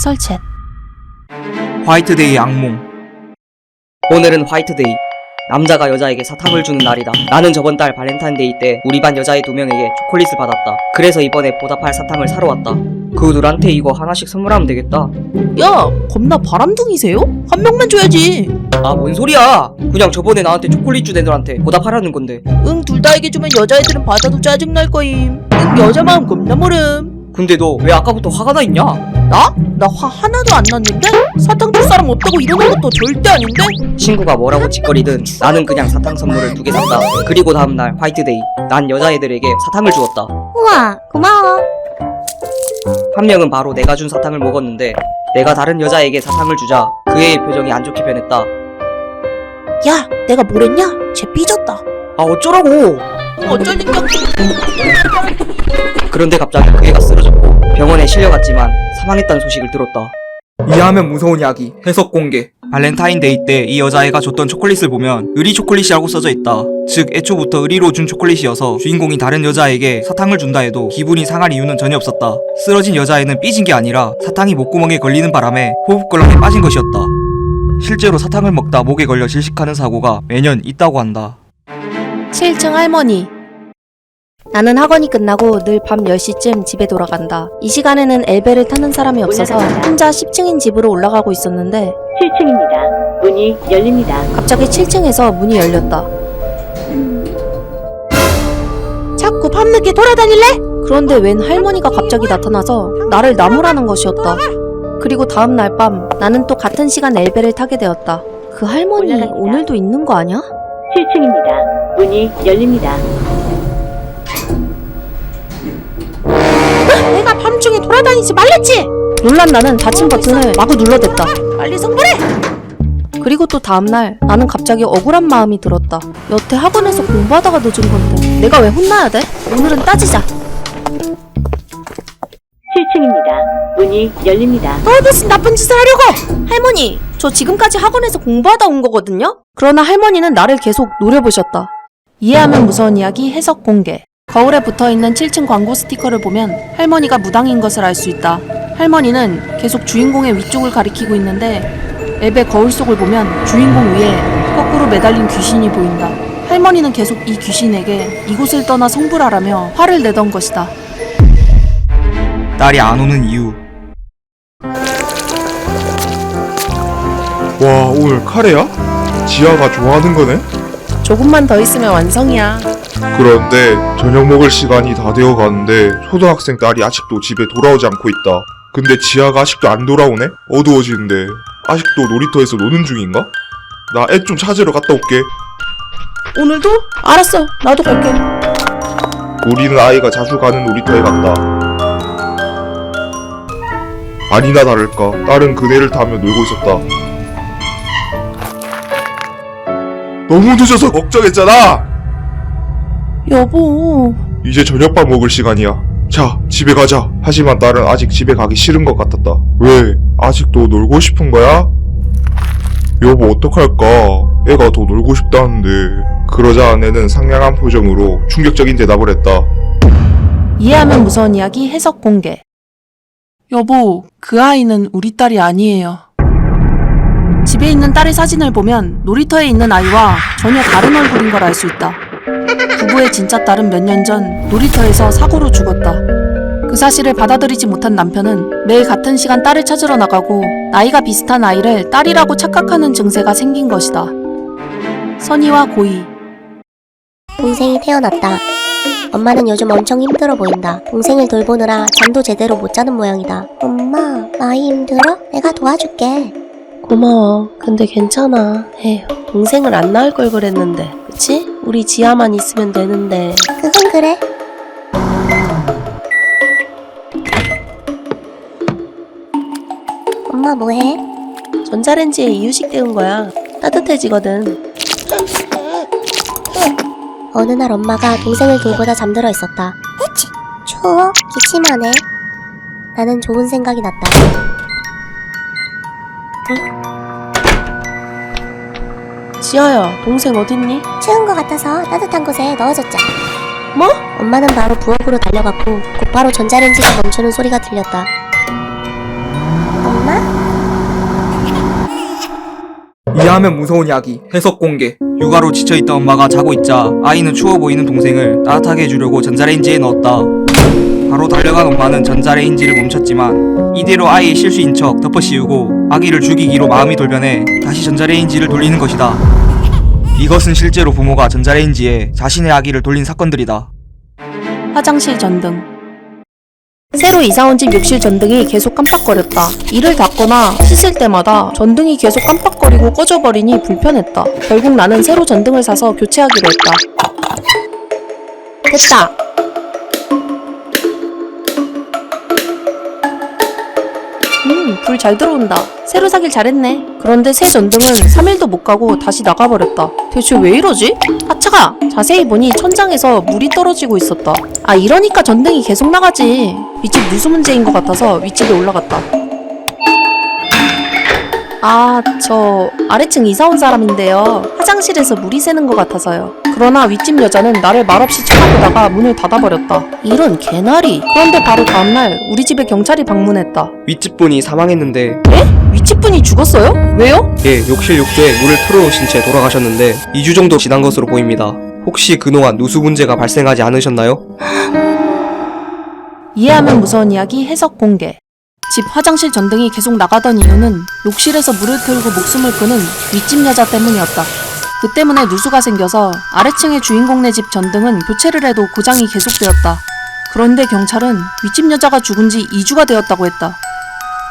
설챗. 화이트데이 악몽. 오늘은 화이트데이. 남자가 여자에게 사탕을 주는 날이다. 나는 저번 달 발렌타인데이 때 우리 반 여자애 2명에게 초콜릿을 받았다. 그래서 이번에 보답할 사탕을 사러 왔다. 그들한테 이거 하나씩 선물하면 되겠다. 야, 겁나 바람둥이세요? 한 명만 줘야지. 아, 뭔 소리야. 그냥 저번에 나한테 초콜릿 준 애들한테 보답하라는 건데. 응, 둘 다에게 주면 여자애들은 받아도 짜증날 거임. 응, 여자 마음 겁나 모름. 근데 너 왜 아까부터 화가 나 있냐? 나? 나 화 하나도 안 났는데? 사탕 줄 사람 없다고 이러는 것도 절대 아닌데? 친구가 뭐라고 짓거리든 나는 그냥 사탕 선물을 2개 샀다. 그리고 다음날 화이트데이. 난 여자애들에게 사탕을 주었다. 우와, 고마워. 한 명은 바로 내가 준 사탕을 먹었는데 내가 다른 여자에게 사탕을 주자 그 애의 표정이 안 좋게 변했다. 야, 내가 뭐랬냐? 쟤 삐졌다. 아, 어쩌라고. 어쩔린겨? 그런데 갑자기 그 애가 쓰러졌고 병원에 실려갔지만 사망했다는 소식을 들었다. 이해하면 무서운 이야기 해석 공개. 발렌타인데이 때 이 여자애가 줬던 초콜릿을 보면 의리 초콜릿이라고 써져 있다. 즉 애초부터 의리로 준 초콜릿이어서 주인공이 다른 여자에게 사탕을 준다 해도 기분이 상할 이유는 전혀 없었다. 쓰러진 여자애는 삐진 게 아니라 사탕이 목구멍에 걸리는 바람에 호흡곤란에 빠진 것이었다. 실제로 사탕을 먹다 목에 걸려 질식하는 사고가 매년 있다고 한다. 7층 할머니. 나는 학원이 끝나고 늘 밤 10시쯤 집에 돌아간다. 이 시간에는 엘베를 타는 사람이 없어서 혼자 10층인 집으로 올라가고 있었는데 7층입니다. 문이 열립니다. 갑자기 7층에서 문이 열렸다. 자꾸 밤늦게 돌아다닐래? 그런데 웬 할머니가 갑자기 나타나서 나를 나무라는 것이었다. 그리고 다음날 밤 나는 또 같은 시간 엘베를 타게 되었다. 그 할머니 올라갑니다. 오늘도 있는 거 아냐? 7층입니다. 문이 열립니다. 내가 밤중에 돌아다니지 말랬지? 놀란 나는 닫힌 버튼을 마구 눌러댔다. 빨리 성불해! 그리고 또 다음날 나는 갑자기 억울한 마음이 들었다. 여태 학원에서 공부하다가 늦은 건데 내가 왜 혼나야 돼? 오늘은 따지자. 7층입니다. 문이 열립니다. 너 무슨 나쁜 짓을 하려고! 할머니, 저 지금까지 학원에서 공부하다 온 거거든요? 그러나 할머니는 나를 계속 노려보셨다. 이해하면 무서운 이야기 해석 공개. 거울에 붙어있는 7층 광고 스티커를 보면 할머니가 무당인 것을 알 수 있다. 할머니는 계속 주인공의 위쪽을 가리키고 있는데 앱의 거울 속을 보면 주인공 위에 거꾸로 매달린 귀신이 보인다. 할머니는 계속 이 귀신에게 이곳을 떠나 성불하라며 화를 내던 것이다. 딸이 안 오는 이유. 와, 오늘 카레야? 지아가 좋아하는 거네? 조금만 더 있으면 완성이야. 그런데 저녁 먹을 시간이 다 되어 가는데 초등학생 딸이 아직도 집에 돌아오지 않고 있다. 근데 지아가 아직도 안 돌아오네? 어두워지는데 아직도 놀이터에서 노는 중인가? 나 애 좀 찾으러 갔다 올게. 오늘도? 알았어, 나도 갈게. 우리는 아이가 자주 가는 놀이터에 갔다. 아니나 다를까 딸은 그네를 타며 놀고 있었다. 너무 늦어서 걱정했잖아! 여보, 이제 저녁밥 먹을 시간이야. 자, 집에 가자. 하지만 딸은 아직 집에 가기 싫은 것 같았다. 왜? 아직도 놀고 싶은 거야? 여보, 어떡할까? 애가 더 놀고 싶다는데. 그러자 아내는 상냥한 표정으로 충격적인 대답을 했다. 이해하면 무서운 이야기 해석 공개. 여보, 그 아이는 우리 딸이 아니에요. 집에 있는 딸의 사진을 보면 놀이터에 있는 아이와 전혀 다른 얼굴인 걸 알 수 있다. 부부의 진짜 딸은 몇 년 전 놀이터에서 사고로 죽었다. 그 사실을 받아들이지 못한 남편은 매일 같은 시간 딸을 찾으러 나가고 나이가 비슷한 아이를 딸이라고 착각하는 증세가 생긴 것이다. 선희와 고이. 동생이 태어났다. 엄마는 요즘 엄청 힘들어 보인다. 동생을 돌보느라 잠도 제대로 못 자는 모양이다. 엄마, 많이 힘들어? 내가 도와줄게. 고마워. 근데 괜찮아. 에휴, 동생을 안 낳을 걸 그랬는데. 그치? 우리 지아만 있으면 되는데. 그건 그래. 엄마 뭐해? 전자레인지에 이유식 데운 거야. 따뜻해지거든. 어느 날 엄마가 동생을 돌보다 잠들어 있었다. 추워? 기침하네. 나는 좋은 생각이 났다. 지아야, 동생 어딨니? 추운 것 같아서 따뜻한 곳에 넣어줬자. 뭐? 엄마는 바로 부엌으로 달려갔고 곧바로 전자레인지가 멈추는 소리가 들렸다. 엄마, 이해하면 무서운 이야기 해석 공개. 육아로 지쳐있던 엄마가 자고 있자 아이는 추워 보이는 동생을 따뜻하게 해주려고 전자레인지에 넣었다. 바로 달려간 엄마는 전자레인지를 멈췄지만 이대로 아이의 실수인 척 덮어씌우고 아기를 죽이기로 마음이 돌변해 다시 전자레인지를 돌리는 것이다. 이것은 실제로 부모가 전자레인지에 자신의 아기를 돌린 사건들이다. 화장실 전등. 새로 이사온 집 욕실 전등이 계속 깜빡거렸다. 이를 닫거나 씻을 때마다 전등이 계속 깜빡거리고 꺼져버리니 불편했다. 결국 나는 새로 전등을 사서 교체하기로 했다. 됐다. 불 잘 들어온다. 새로 사길 잘했네. 그런데 새 전등은 3일도 못 가고 다시 나가버렸다. 대체 왜 이러지? 아차가! 자세히 보니 천장에서 물이 떨어지고 있었다. 아, 이러니까 전등이 계속 나가지. 윗집 누수 문제인 것 같아서 윗집에 올라갔다. 아, 저 아래층 이사 온 사람인데요. 화장실에서 물이 새는 것 같아서요. 그러나 윗집 여자는 나를 말없이 쳐다보다가 문을 닫아버렸다. 이런 개나리. 그런데 바로 다음날 우리 집에 경찰이 방문했다. 윗집 분이 사망했는데 윗집 분이 죽었어요? 왜요? 예, 욕실 욕조에 물을 틀어놓으신 채 돌아가셨는데 2주 정도 지난 것으로 보입니다. 혹시 그동안 누수 문제가 발생하지 않으셨나요? 이해하면 무서운 이야기 해석 공개. 집 화장실 전등이 계속 나가던 이유는 욕실에서 물을 틀고 목숨을 끊은 윗집 여자 때문이었다. 그 때문에 누수가 생겨서 아래층의 주인공네 집 전등은 교체를 해도 고장이 계속되었다. 그런데 경찰은 윗집 여자가 죽은 지 2주가 되었다고 했다.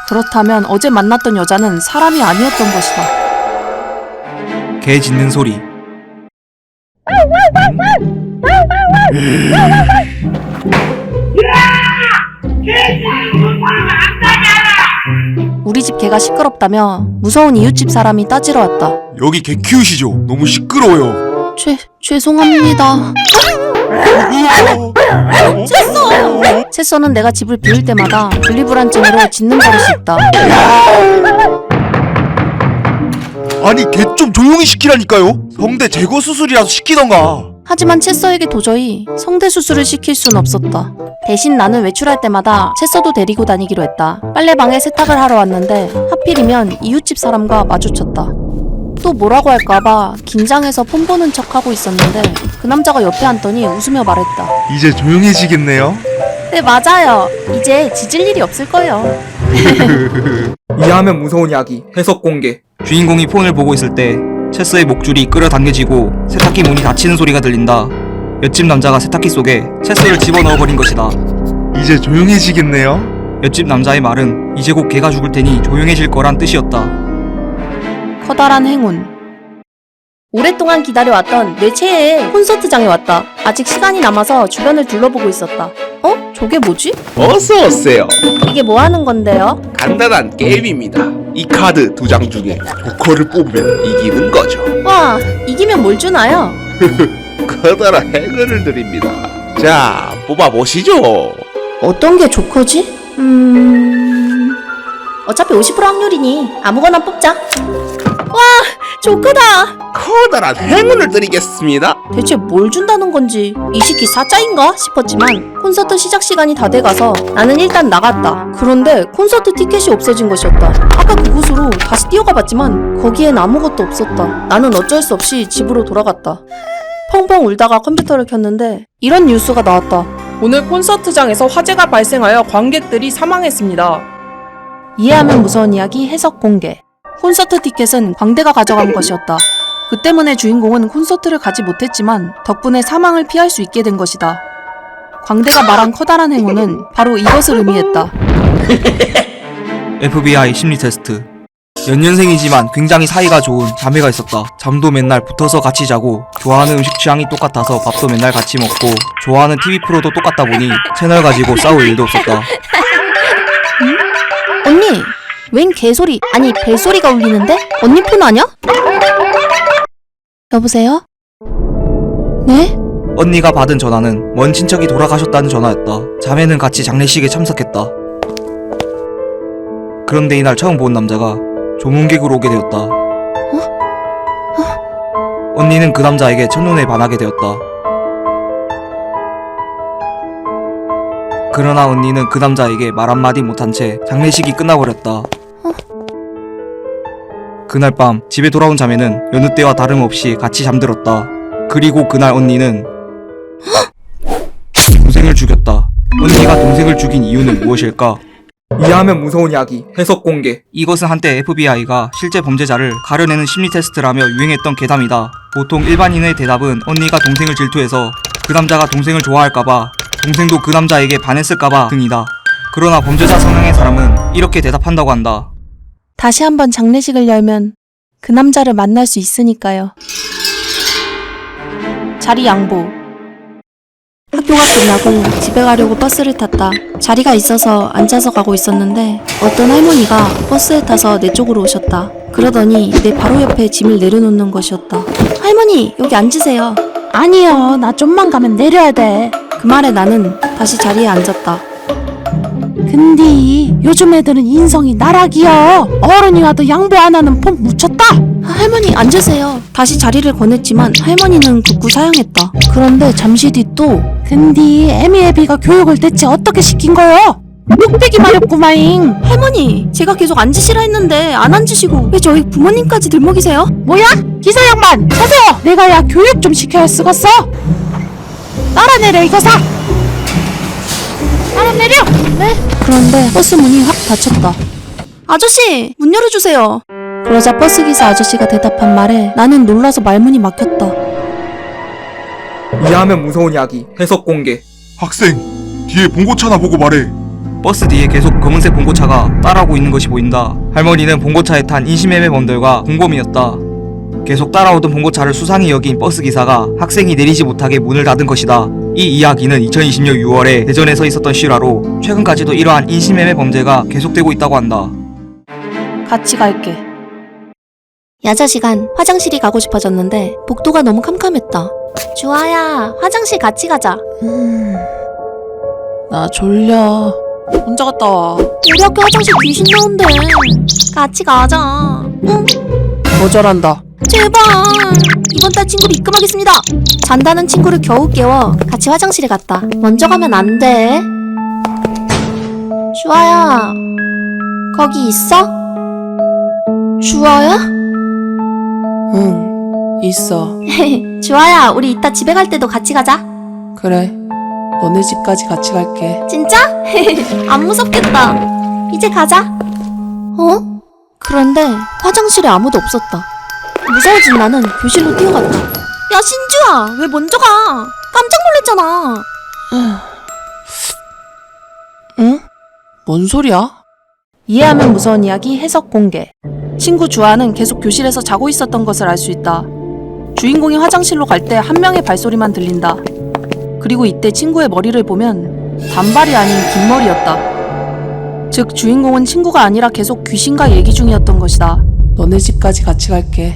그렇다면 어제 만났던 여자는 사람이 아니었던 것이다. 개 짖는 소리. 우리 집 개가 시끄럽다며 무서운 이웃집 사람이 따지러 왔다. 여기 개 키우시죠? 너무 시끄러워요. 죄송합니다. 채써는 내가 집을 비울 때마다 분리불안증으로 짖는 버릇이 있다. 아니 개 좀 조용히 시키라니까요. 성대 제거 수술이라도 시키던가. 하지만 채써에게 도저히 성대 수술을 시킬 순 없었다. 대신 나는 외출할 때마다 채써도 데리고 다니기로 했다. 빨래방에 세탁을 하러 왔는데 하필이면 이웃집 사람과 마주쳤다. 또 뭐라고 할까봐 긴장해서 폰 보는 척하고 있었는데 그 남자가 옆에 앉더니 웃으며 말했다. 이제 조용해지겠네요. 네, 맞아요. 이제 짖을 일이 없을 거예요. 이해하면 무서운 이야기 해석 공개. 주인공이 폰을 보고 있을 때 체스의 목줄이 끌어당겨지고 세탁기 문이 닫히는 소리가 들린다. 옆집 남자가 세탁기 속에 체스를 집어넣어버린 것이다. 이제 조용해지겠네요. 옆집 남자의 말은 이제 곧 개가 죽을 테니 조용해질 거란 뜻이었다. 커다란 행운. 오랫동안 기다려왔던 내 최애의 콘서트장에 왔다. 아직 시간이 남아서 주변을 둘러보고 있었다. 어? 저게 뭐지? 어서 오세요. 이게 뭐 하는 건데요? 간단한 게임입니다. 이 카드 2장 중에 조커를 뽑으면 이기는 거죠. 와, 이기면 뭘 주나요? 커다란 행운을 드립니다. 자, 뽑아보시죠. 어떤 게 조커지? 어차피 50% 확률이니 아무거나 뽑자. 와, 조커다! 커다란 행운을 드리겠습니다. 대체 뭘 준다는 건지 이 시기 사짜인가 싶었지만 콘서트 시작 시간이 다 돼가서 나는 일단 나갔다. 그런데 콘서트 티켓이 없어진 것이었다. 아까 그곳으로 다시 뛰어가 봤지만 거기엔 아무것도 없었다. 나는 어쩔 수 없이 집으로 돌아갔다. 펑펑 울다가 컴퓨터를 켰는데 이런 뉴스가 나왔다. 오늘 콘서트장에서 화재가 발생하여 관객들이 사망했습니다. 이해하면 무서운 이야기 해석 공개. 콘서트 티켓은 광대가 가져간 것이었다. 그 때문에 주인공은 콘서트를 가지 못했지만 덕분에 사망을 피할 수 있게 된 것이다. 광대가 말한 커다란 행운은 바로 이것을 의미했다. FBI 심리 테스트. 연년생이지만 굉장히 사이가 좋은 자매가 있었다. 잠도 맨날 붙어서 같이 자고 좋아하는 음식 취향이 똑같아서 밥도 맨날 같이 먹고 좋아하는 TV 프로도 똑같다 보니 채널 가지고 싸울 일도 없었다. 언니! 웬 개소리, 아니 벨소리가 울리는데? 언니 폰 아냐? 여보세요? 네? 언니가 받은 전화는 먼 친척이 돌아가셨다는 전화였다. 자매는 같이 장례식에 참석했다. 그런데 이날 처음 본 남자가 조문객으로 오게 되었다. 언니는 그 남자에게 첫눈에 반하게 되었다. 그러나 언니는 그 남자에게 말 한마디 못한 채 장례식이 끝나버렸다. 그날 밤 집에 돌아온 자매는 여느 때와 다름없이 같이 잠들었다. 그리고 그날 언니는 동생을 죽였다. 언니가 동생을 죽인 이유는 무엇일까? 이해하면 무서운 이야기 해석 공개. 이것은 한때 FBI가 실제 범죄자를 가려내는 심리 테스트라며 유행했던 괴담이다. 보통 일반인의 대답은 언니가 동생을 질투해서 그 남자가 동생을 좋아할까봐, 동생도 그 남자에게 반했을까봐 등이다. 그러나 범죄자 성향의 사람은 이렇게 대답한다고 한다. 다시 한번 장례식을 열면 그 남자를 만날 수 있으니까요. 자리 양보. 학교가 끝나고 집에 가려고 버스를 탔다. 자리가 있어서 앉아서 가고 있었는데 어떤 할머니가 버스에 타서 내 쪽으로 오셨다. 그러더니 내 바로 옆에 짐을 내려놓는 것이었다. 할머니, 여기 앉으세요. 아니요, 나 좀만 가면 내려야 돼. 그 말에 나는 다시 자리에 앉았다. 근데 요즘 애들은 인성이 나락이여. 어른이 와도 양보 안 하는 폼 묻혔다. 할머니 앉으세요. 다시 자리를 권했지만 할머니는 굳고 사양했다. 그런데 잠시 뒤 또 근데 애미애비가 교육을 대체 어떻게 시킨 거요? 뚝배기 마렵구마잉. 할머니, 제가 계속 앉으시라 했는데 안 앉으시고 왜 저희 부모님까지 들먹이세요? 뭐야? 기사 양반 서세요. 내가 야 교육 좀 시켜야 쓰겄어. 따라 내려 이거사. 따라 내려. 네. 그런데 버스 문이 확 닫혔다. 아저씨, 문 열어주세요. 그러자 버스기사 아저씨가 대답한 말에 나는 놀라서 말문이 막혔다. 이해하면 무서운 이야기 해석 공개. 학생, 뒤에 봉고차나 보고 말해. 버스 뒤에 계속 검은색 봉고차가 따라오고 있는 것이 보인다. 할머니는 봉고차에 탄 인신매매범들과 공범이었다. 계속 따라오던 봉고차를 수상히 여긴 버스기사가 학생이 내리지 못하게 문을 닫은 것이다. 이 이야기는 2020년 6월에 대전에서 있었던 실화로 최근까지도 이러한 인신매매 범죄가 계속되고 있다고 한다. 같이 갈게. 야자 시간, 화장실이 가고 싶어졌는데 복도가 너무 캄캄했다. 주아야, 화장실 같이 가자. 나 졸려. 혼자 갔다 와. 우리 학교 화장실 귀신 나온대. 같이 가자. 응? 거절한다. 제발. 이번 달 친구를 입금하겠습니다. 잔다는 친구를 겨우 깨워 같이 화장실에 갔다. 먼저 가면 안 돼. 주아야, 거기 있어? 주아야? 응, 있어. 주아야, 우리 이따 집에 갈 때도 같이 가자. 그래. 너네 집까지 같이 갈게. 진짜? 안 무섭겠다. 이제 가자. 어? 그런데 화장실에 아무도 없었다. 무서워진 나는 교실로 뛰어갔다. 야, 신주야, 왜 먼저 가? 깜짝 놀랐잖아. 응? 뭔 소리야? 이해하면 무서운 이야기 해석 공개. 친구 주아는 계속 교실에서 자고 있었던 것을 알 수 있다. 주인공이 화장실로 갈 때 한 명의 발소리만 들린다. 그리고 이때 친구의 머리를 보면 단발이 아닌 긴 머리였다. 즉 주인공은 친구가 아니라 계속 귀신과 얘기 중이었던 것이다. 너네 집까지 같이 갈게.